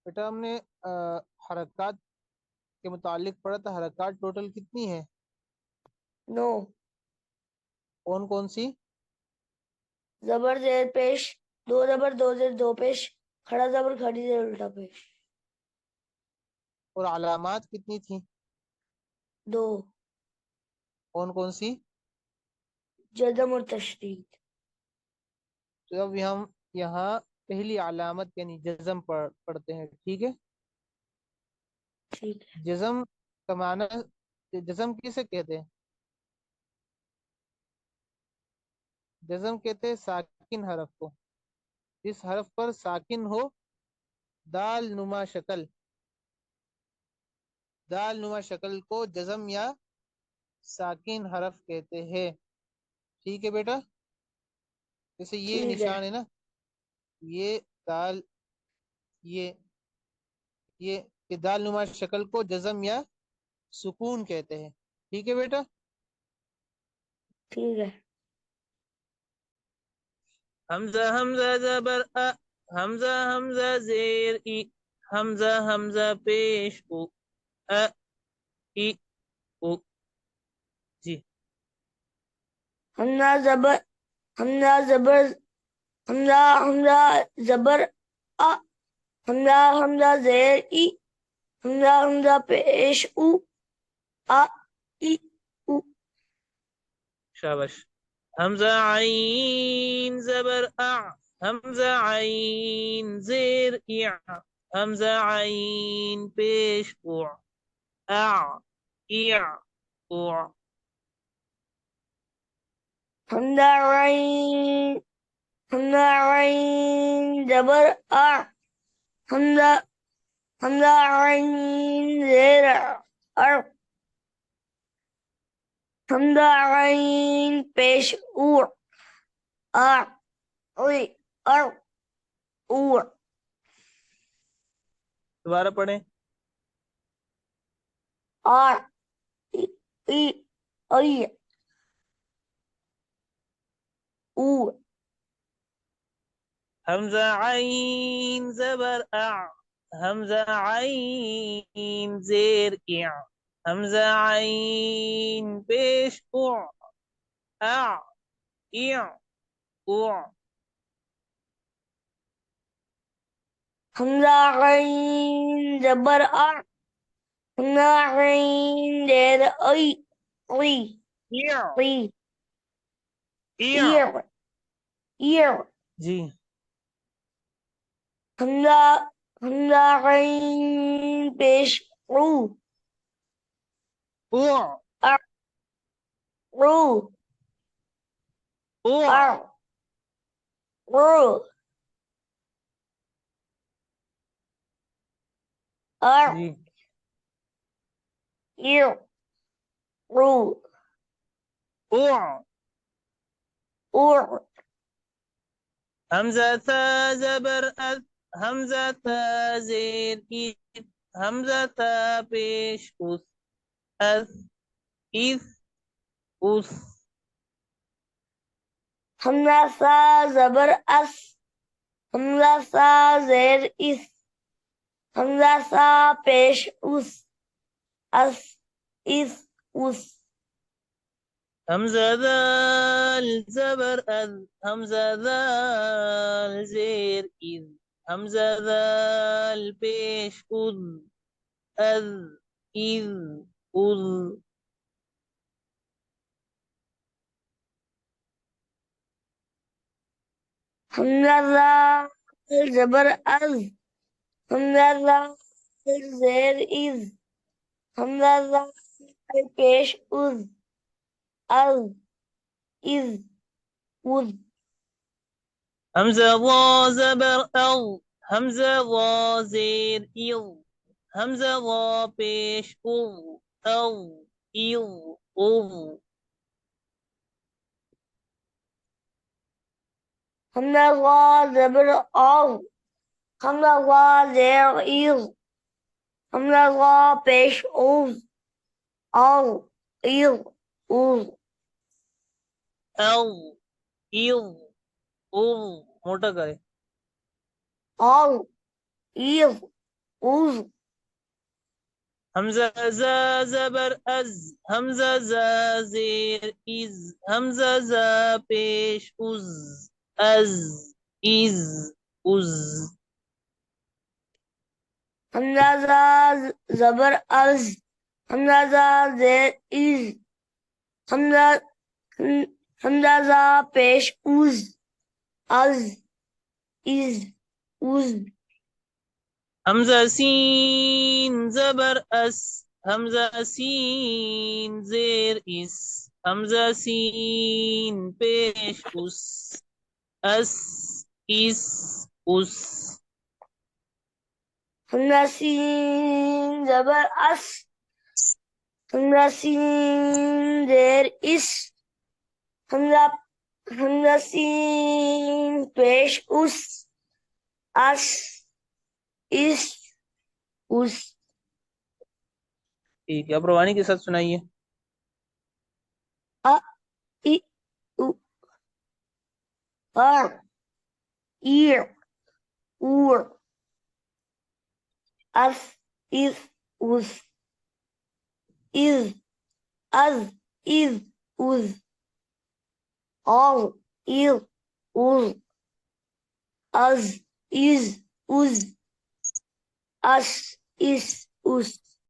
بیٹا ہم نے حرکات کے متعلق پڑھا تھا، حرکات ٹوٹل کتنی ہے؟ 9. کون کون سی؟ زبر زیر پیش، 2 زبر 2 زیر 2 پیش، کھڑا زبر کھڑی زیر الٹا پیش. اور علامات کتنی تھیں؟ 2. کون کون سی؟ جزم اور تشدید. تو اب ہم یہاں پہلی علامت یعنی جزم پڑھتے ہیں، ٹھیک ہے؟ ٹھیک ہے. جزم کا معنی، جزم کسے کہتے ہیں؟ جزم کہتے ہیں ساکن حرف کو، جس حرف پر ساکن ہو، دال نما شکل، دال نما شکل کو جزم یا ساکن حرف کہتے ہیں، ٹھیک ہے بیٹا؟ جیسے یہ ٹھیک ہے. نشان ہے نا، یہ دال، یہ کہ دال نما شکل کو جزم یا سکون کہتے ہیں، ٹھیک ہے بیٹا؟ ٹھیک ہے. حمزہ حمزہ زبر ا، حمزہ حمزہ زیر ای، حمزہ حمزہ پیش او، ا ای او. جی حمزہ زبر، حمزہ زبر، حمزہ حمزہ زبر ا، حمزہ حمزہ زیر ای، حمزہ حمزہ پیش او، ا ای او. شاباش. حمزہ عین زبر ا، حمزہ عین زیر ای، حمزہ عین پیش او، ا ای او. حمزہ عین، حمزہ عین زبر ا، حمزہ حمزہ عین زیر ار، حمزہ عین پیش او، ا ای ار او. دوبارہ پڑھیں. ار ای ای او. حمزہ عین زبر ا، حمزہ عین زیر ای، حمزہ عین پیش او، ا ای او. حمزہ عین زبر ا، حمزہ عین زیر ای ای ای ایر ایر. جی حمزہ حمزہ عین پیش او، او ار او او. ار او ار جی ایر او او. اور. حمزہ تھا زبر اذ، حمزہ تھا زیر ای، حمزہ تھا پیش اس، از اس اس. حمزہ سا زبر اس، حمزہ سا زیر اس، حمزہ سا پیش اس، اس اس اس. حمزہ ذال زبر اذ، حمزہ ذال زیر اذ، حمزہ ذال پیش اذ، از اذ اذ. حمزہ زال زبر از، حمزہ زال زیر از، حمزہ زال پیش از، از از از. حمزہ وا زبر اغ، حمزہ وا زیر اغ، حمزہ وا پیش اغ، اغ اغ اغ. حمزہ وا زبر آو، حمزہ وا زیر از، حمزہ وا پیش اوز، آو از اوز. اغ اغ اغ. موٹا کرے. آو از أوز. حمزة زا زبر از، حمزة زا زیر از، حمزة زا پیش از، از از از. حمزة زا زبر از، حمزة زا زیر از، حمزة حمزة زا پیش از، از از از. حمزة سین زبر اس، حمزة سین زیر اس، حمزة سین پیش اس، اس اس اس. حمزة سين زبر أس، حمزة سين زير إس، حمزة سين پیش أس إس أس. ٹھیک ہے، اب روانی کے ساتھ سنائیے. أ إ أو أر إير أور أس إس أس إذ أذ إذ أذ أو إذ أذ أز إز أز أس إس أس.